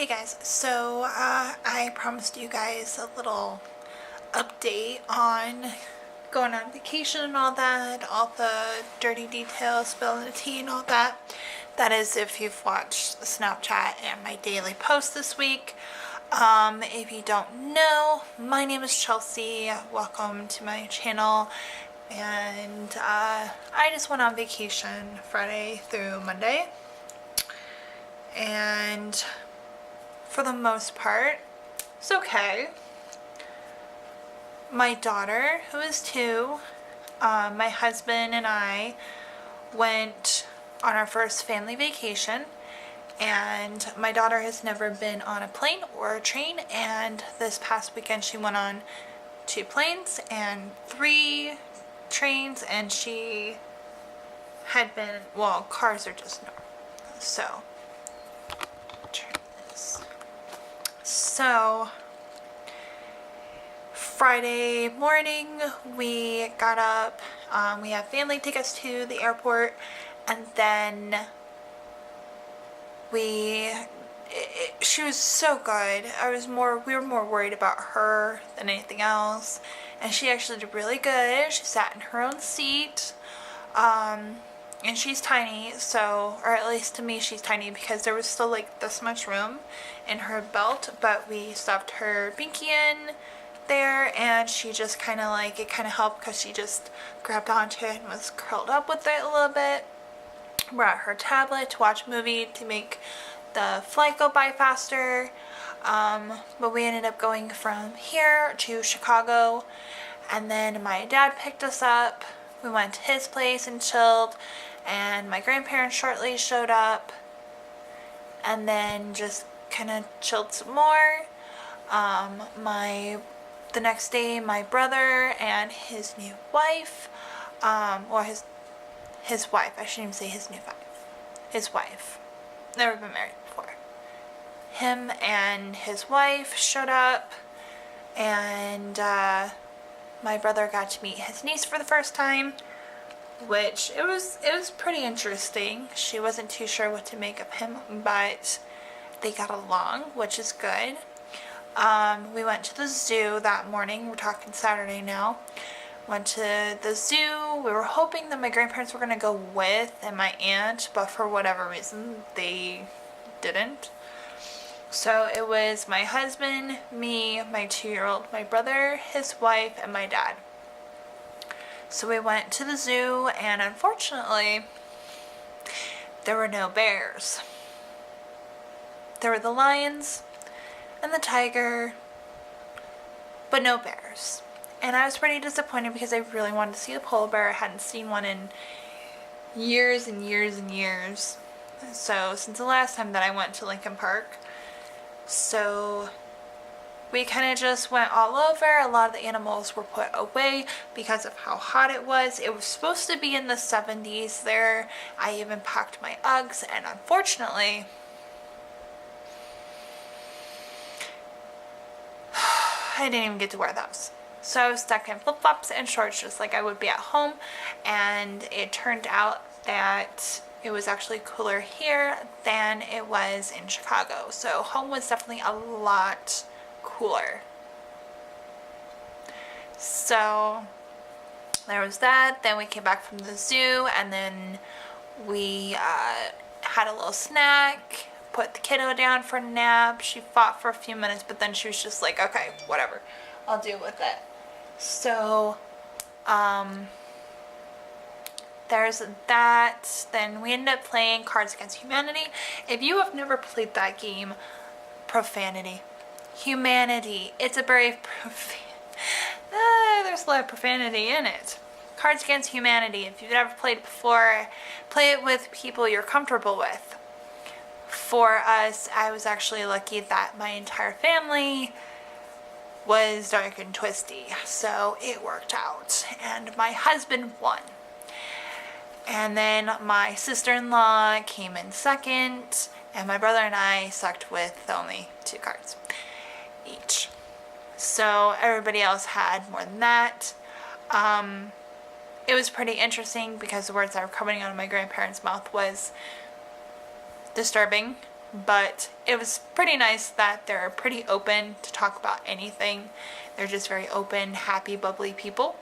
Hey guys, so I promised you guys a little update on going on vacation and all that, all the dirty details, spilling the tea and all that. That is if you've watched the Snapchat and my daily post this week. If you don't know, my name is Chelsea. Welcome to my channel. And I just went on vacation Friday through Monday. And for the most part, it's okay. My daughter, who is 2, my husband and I went on our first family vacation, and my daughter has never been on a plane or a train, and this past weekend she went on 2 planes and 3 trains, and she had been, well, cars are just normal. So Friday morning we got up, we had family take us to the airport, and then she was so good. We were more worried about her than anything else, and she actually did really good. She sat in her own seat, and she's tiny, so, or at least to me she's tiny, because there was still like this much room in her belt, but we stuffed her binky in there, and she just kind of like, it kind of helped because she just grabbed onto it and was curled up with it a little bit. Brought her tablet to watch a movie to make the flight go by faster, but we ended up going from here to Chicago, and then my dad picked us up. We went to his place and chilled, and my grandparents shortly showed up, and then just kind of chilled some more. The next day, my brother and his new wife, or his wife, I shouldn't even say his new wife, his wife, never been married before, him and his wife showed up, and my brother got to meet his niece for the first time, which it was pretty interesting. She wasn't too sure what to make of him, but they got along, which is good. We went to the zoo that morning. We're talking Saturday now. Went to the zoo. We were hoping that my grandparents were going to go with, and my aunt, but for whatever reason they didn't. So it was my husband, me, my 2-year-old, my brother, his wife, and my dad. So we went to the zoo, and unfortunately there were no bears. There were the lions and the tiger, but no bears. And I was pretty disappointed because I really wanted to see the polar bear. I hadn't seen one in years and years and years. So since the last time that I went to Lincoln Park. So we kind of just went all over. A lot of the animals were put away because of how hot it was. It was supposed to be in the 70s there. I even packed my Uggs, and unfortunately I didn't even get to wear those. So I was stuck in flip-flops and shorts just like I would be at home, and it turned out that it was actually cooler here than it was in Chicago. So home was definitely a lot cooler. So there was that. Then we came back from the zoo, and then we had a little snack, put the kiddo down for a nap. She fought for a few minutes, but then she was just like, okay, whatever, I'll deal with it. So there's that. Then we ended up playing Cards Against Humanity. If you have never played that game, profanity, humanity, it's a very there's a lot of profanity in it. Cards Against Humanity. If you've never played it before, play it with people you're comfortable with. For us, I was actually lucky that my entire family was dark and twisty, so it worked out, and my husband won. And then my sister-in-law came in second, and my brother and I sucked with only 2 cards each. So everybody else had more than that. It was pretty interesting because the words that were coming out of my grandparents' mouth was disturbing, But it was pretty nice that they're pretty open to talk about anything. They're just very open, happy, bubbly people.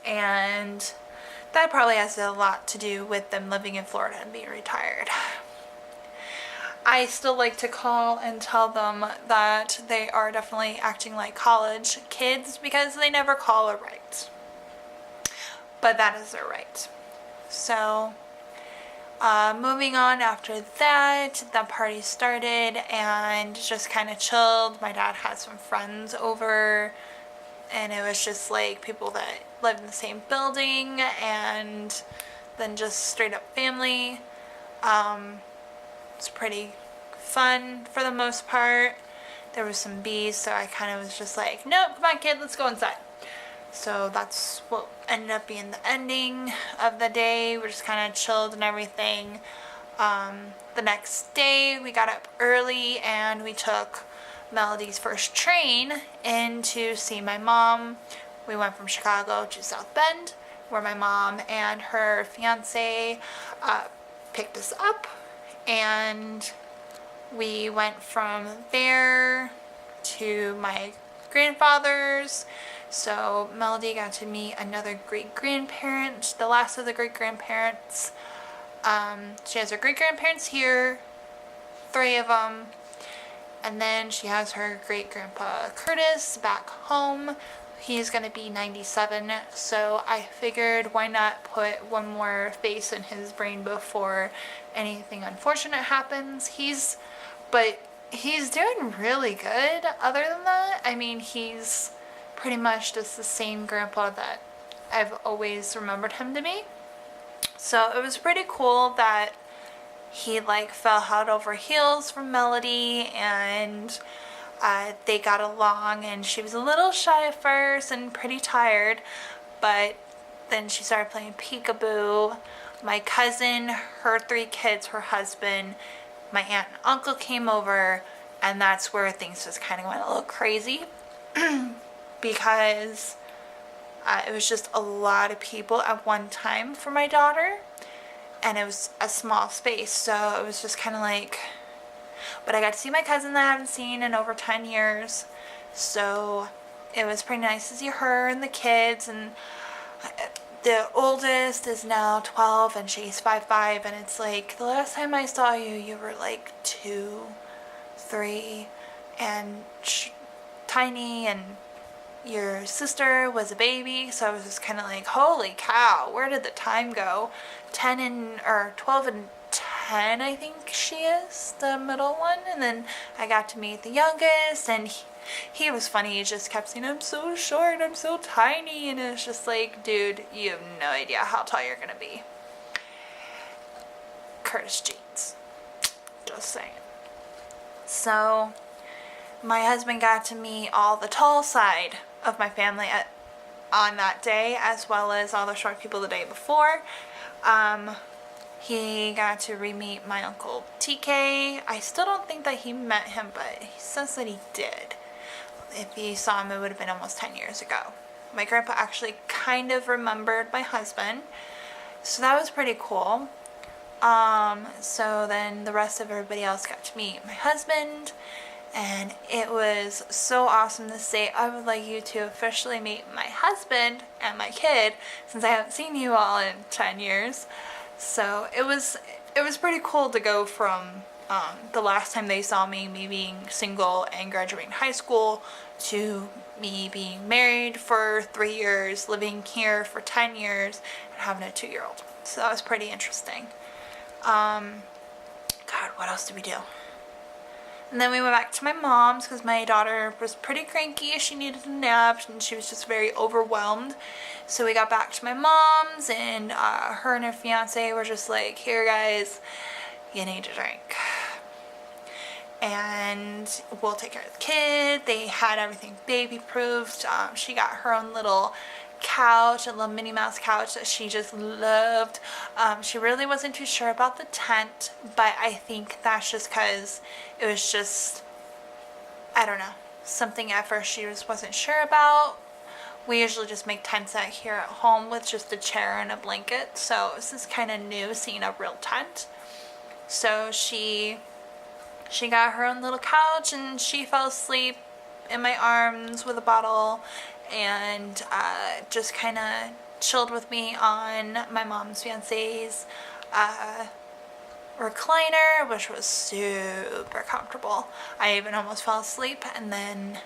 And that probably has a lot to do with them living in Florida and being retired. I still like to call and tell them that they are definitely acting like college kids because they never call or write. But that is their right. So, moving on after that, the party started and just kind of chilled. My dad had some friends over, and it was just like people that lived in the same building, and then just straight up family. It's pretty fun for the most part. There was some bees, so I kind of was just like, nope, come on kid, let's go inside. So that's what ended up being the ending of the day. We're just kind of chilled and everything. The next day we got up early and we took Melody's first train in to see my mom. We went from Chicago to South Bend, where my mom and her fiance picked us up, and we went from there to my grandfather's. So Melody got to meet another great-grandparent, the last of the great-grandparents. She has her great-grandparents here, 3 of them, and then she has her great-grandpa Curtis back home. He's going to be 97, so I figured why not put one more face in his brain before anything unfortunate happens. He's doing really good. Other than that, I mean, he's pretty much just the same grandpa that I've always remembered him to be. So it was pretty cool that he like fell head over heels for Melody, and they got along, and she was a little shy at first and pretty tired, but then she started playing peekaboo. My cousin, her 3 kids, her husband, my aunt and uncle came over, and that's where things just kind of went a little crazy because it was just a lot of people at one time for my daughter, and it was a small space, so it was just kind of like, but I got to see my cousin that I haven't seen in over 10 years, so it was pretty nice to see her and the kids, and the oldest is now 12 and she's 5'5", and it's like, the last time I saw you, you were like 2, 3, and tiny, and your sister was a baby, so I was just kind of like, holy cow, where did the time go? 12 and 10, I think she is, the middle one, and then I got to meet the youngest, and he was funny. He just kept saying, I'm so short, I'm so tiny, and it's just like, dude, you have no idea how tall you're gonna be. Curtis jeans, just saying. So my husband got to meet all the tall side of my family on that day, as well as all the short people the day before. He got to re-meet my uncle TK. I still don't think that he met him, but he says that he did. If he saw him, it would have been almost 10 years ago. My grandpa actually kind of remembered my husband, so that was pretty cool. So then the rest of everybody else got to meet my husband, and it was so awesome to say, I would like you to officially meet my husband and my kid, since I haven't seen you all in 10 years. So it was pretty cool to go from the last time they saw me being single and graduating high school, to me being married for 3 years, living here for 10 years, and having a 2-year-old. So that was pretty interesting. God, what else did we do? And then we went back to my mom's because my daughter was pretty cranky. She needed a nap, and she was just very overwhelmed. So we got back to my mom's, and her and her fiance were just like, here guys, you need to drink, and we'll take care of the kid. They had everything baby proofed. She got her own little couch, a little Minnie Mouse couch that she just loved. She really wasn't too sure about the tent, but I think that's just because it was just, I don't know, something at first she just wasn't sure about. We usually just make tents out here at home with just a chair and a blanket, so this is kind of new, seeing a real tent. So she she got her own little couch and she fell asleep in my arms with a bottle and just kind of chilled with me on my mom's fiance's recliner, which was super comfortable. I even almost fell asleep, and then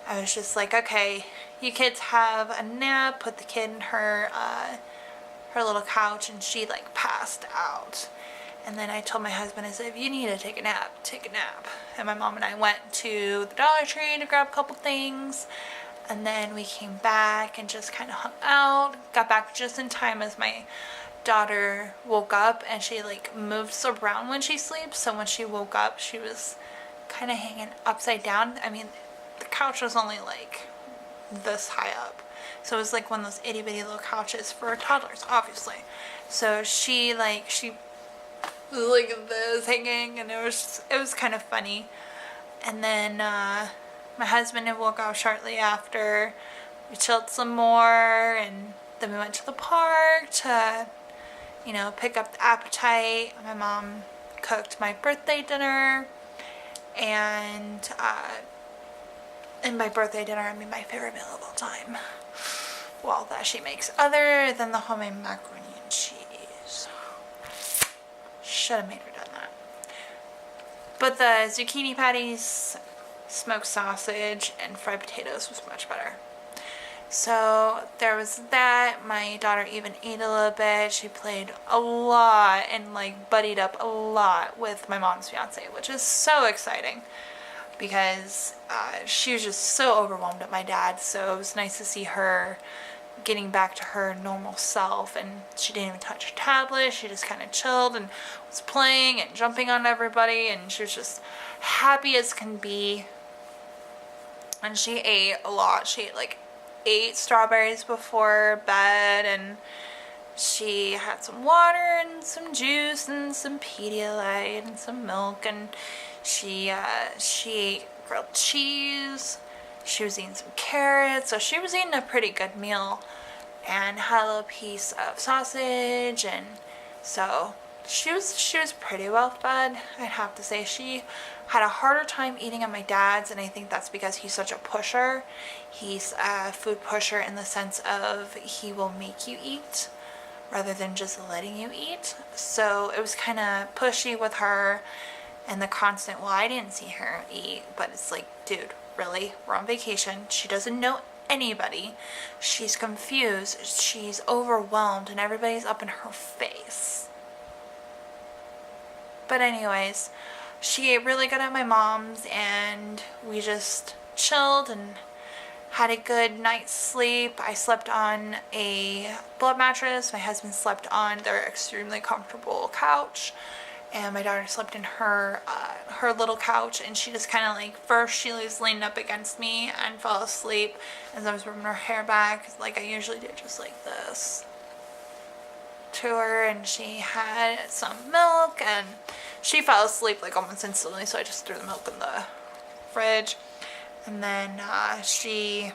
I was just like, okay, you kids have a nap. Put the kid in her her little couch, and she like passed out. And then I told my husband, I said, if you need to take a nap, take a nap. And my mom and I went to the Dollar Tree to grab a couple things. And then we came back and just kind of hung out. Got back just in time as my daughter woke up, and she like moves around when she sleeps. So when she woke up, she was kind of hanging upside down. I mean, the couch was only like this high up. So it was like one of those itty bitty little couches for toddlers, obviously. So she was like this hanging, and it was kind of funny. And then my husband had woke up shortly after. We chilled some more, and then we went to the park to, you know, pick up the appetite. My mom cooked my birthday dinner, and by birthday dinner I mean my favorite meal of all time. Well, that she makes, other than the homemade macaroni and cheese. Should have made her done that. But the zucchini patties, smoked sausage, and fried potatoes was much better. So there was that. My daughter even ate a little bit. She played a lot and like buddied up a lot with my mom's fiance, which is so exciting because she was just so overwhelmed at my dad. So it was nice to see her getting back to her normal self, and she didn't even touch her tablet. She just kind of chilled and was playing and jumping on everybody, and she was just happy as can be. And she ate a lot. She ate like 8 strawberries before bed, and she had some water and some juice and some Pedialyte and some milk, and she ate grilled cheese. She was eating some carrots, so she was eating a pretty good meal, and had a little piece of sausage, and so she was pretty well fed. I'd have to say she had a harder time eating at my dad's, and I think that's because he's such a pusher. He's a food pusher in the sense of he will make you eat rather than just letting you eat. So it was kind of pushy with her, and the constant, well, I didn't see her eat, but it's like, dude, really? We're on vacation. She doesn't know anybody. She's confused. She's overwhelmed, and everybody's up in her face. But anyways, she ate really good at my mom's, and we just chilled and had a good night's sleep. I slept on a blood mattress. My husband slept on their extremely comfortable couch, and my daughter slept in her little couch, and she just kind of like, first she was leaning up against me and fell asleep as I was rubbing her hair back like I usually do, just like this to her, and she had some milk, and she fell asleep like almost instantly, so I just threw the milk in the fridge. And then she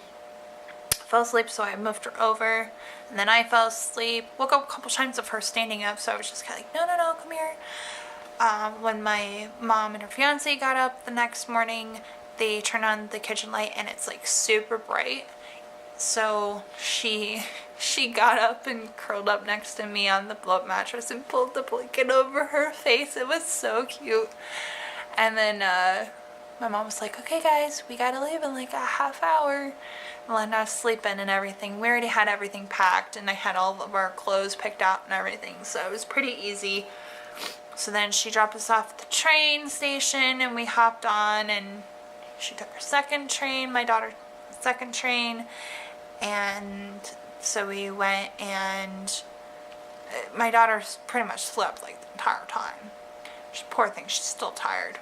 fell asleep, so I moved her over, and then I fell asleep. Woke up a couple times of her standing up, so I was just kind of like, no, come here. When my mom and her fiance got up the next morning, they turned on the kitchen light, and it's like super bright. So she got up and curled up next to me on the blow-up mattress and pulled the blanket over her face. It was so cute. And then my mom was like, okay guys, we gotta leave in like a half hour. And let us sleep in and everything. We already had everything packed, and I had all of our clothes picked out and everything, so it was pretty easy. So then she dropped us off at the train station, and we hopped on, and she took her second train, my daughter second train, and so we went, and my daughter pretty much slept like the entire time. Poor thing, she's still tired.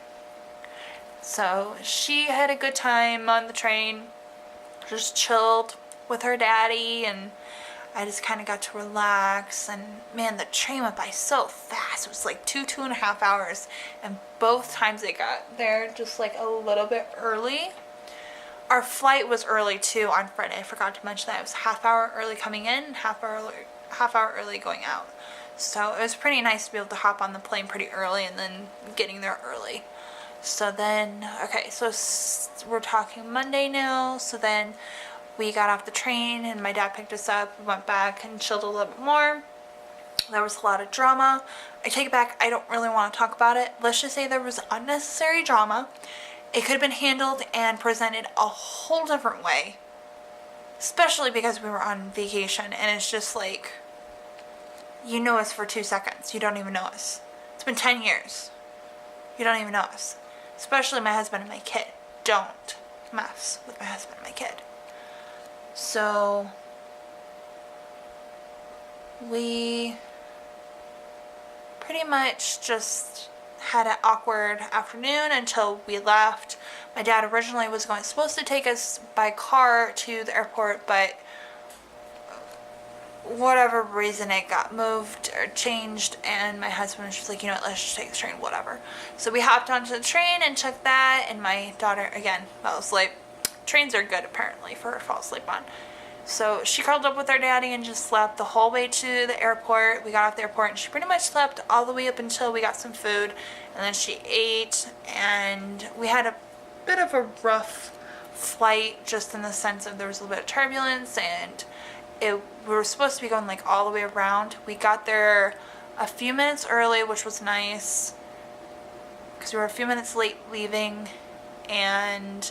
So she had a good time on the train, just chilled with her daddy, and I just kind of got to relax. And man, the train went by so fast. It was like 2.5 hours, and both times they got there just like a little bit early. Our flight was early too on Friday. I forgot to mention that. It was half hour early coming in, half hour early going out. So it was pretty nice to be able to hop on the plane pretty early and then getting there early. So then, okay, so we're talking Monday now. So then we got off the train and my dad picked us up. We went back and chilled a little bit more. There was a lot of drama. I take it back, I don't really want to talk about it. Let's just say there was unnecessary drama. It could have been handled and presented a whole different way. Especially because we were on vacation and it's just like, you know us for 2 seconds. You don't even know us. It's been 10 years. You don't even know us. Especially my husband and my kid. Don't mess with my husband and my kid. So we pretty much just had an awkward afternoon until we left. My dad originally was supposed to take us by car to the airport, but whatever reason it got moved or changed, and my husband was just like, you know what, let's just take the train, whatever. So we hopped onto the train and took that, and my daughter, again, fell asleep. Trains are good apparently for her to fall asleep on. So she curled up with her daddy and just slept the whole way to the airport. We got off the airport and she pretty much slept all the way up until we got some food, and then she ate, and we had a bit of a rough flight, just in the sense of there was a little bit of turbulence, and we were supposed to be going like all the way around. We got there a few minutes early, which was nice because we were a few minutes late leaving, and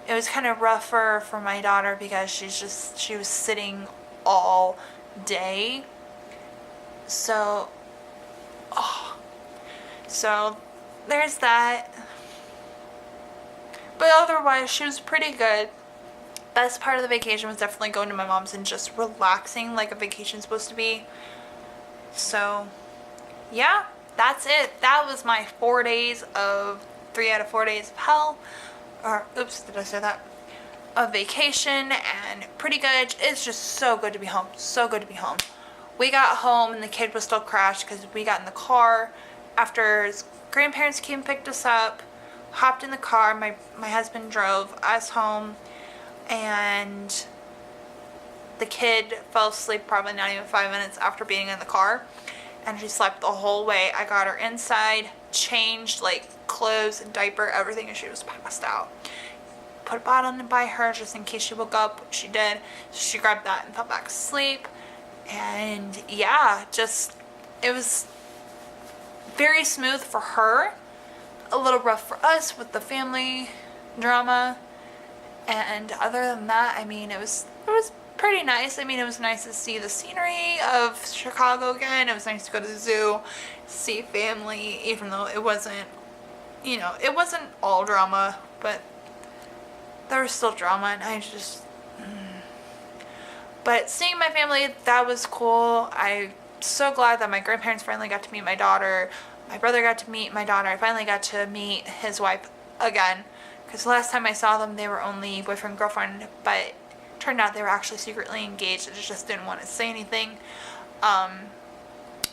it was kind of rougher for my daughter because she was sitting all day. So there's that. But otherwise, she was pretty good. Best part of the vacation was definitely going to my mom's and just relaxing like a vacation's supposed to be. So yeah, that's it. That was my 4 days of 3 out of 4 days of hell. Or oops, did I say that? Of vacation, and pretty good. It's just so good to be home. So good to be home. We got home and the kid was still crashed because we got in the car after his grandparents came and picked us up. Hopped in the car. My husband drove us home. And the kid fell asleep probably not even 5 minutes after being in the car, and she slept the whole way. I got her inside, changed like clothes and diaper, everything, and she was passed out. Put a bottle in by her just in case she woke up, which she did. So she grabbed that and fell back asleep. And yeah, just it was very smooth for her, a little rough for us with the family drama. And other than that, I mean, it was pretty nice. I mean, it was nice to see the scenery of Chicago again. It was nice to go to the zoo, see family, even though it wasn't, you know, it wasn't all drama, but there was still drama, and I just, But seeing my family, that was cool. I'm so glad that my grandparents finally got to meet my daughter. My brother got to meet my daughter. I finally got to meet his wife again. Because the last time I saw them, they were only boyfriend, girlfriend, but it turned out they were actually secretly engaged. I just didn't want to say anything. But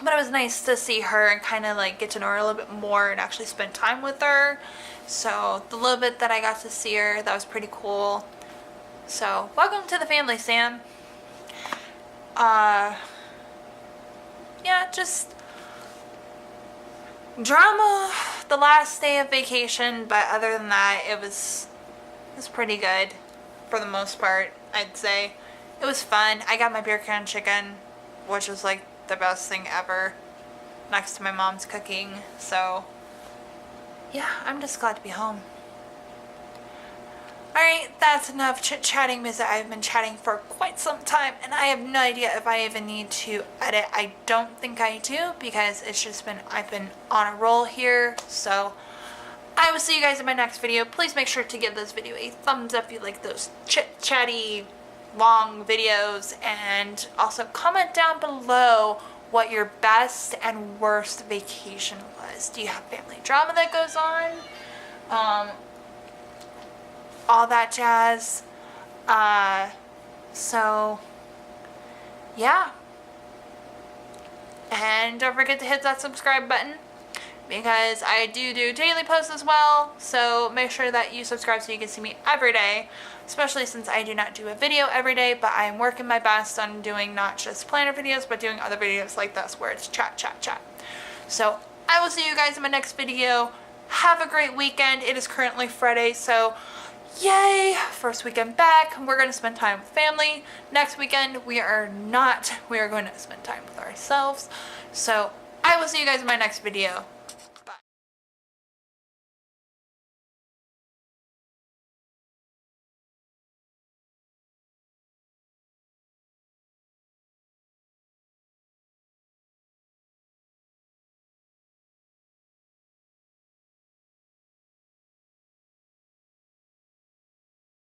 it was nice to see her and kind of like get to know her a little bit more and actually spend time with her. So the little bit that I got to see her, that was pretty cool. So welcome to the family, Sam. Yeah, just drama the last day of vacation, but other than that, it was pretty good for the most part, I'd say. It was fun. I got my beer can chicken, which was like the best thing ever, next to my mom's cooking. So yeah, I'm just glad to be home. Alright, that's enough chit-chatting because I've been chatting for quite some time and I have no idea if I even need to edit. I don't think I do because it's just been, I've been on a roll here. So I will see you guys in my next video. Please make sure to give this video a thumbs up if you like those chit-chatty long videos, and also comment down below what your best and worst vacation was. Do you have family drama that goes on? All that jazz. So yeah, and don't forget to hit that subscribe button because I do daily posts as well, so make sure that you subscribe so you can see me every day, especially since I do not do a video every day, but I am working my best on doing not just planner videos but doing other videos like this where it's chat. So I will see you guys in my next video. have a great weekend. It is currently Friday, so yay, first weekend back. We're going to spend time with family. Next weekend, we are not. We are going to spend time with ourselves. So I will see you guys in my next video.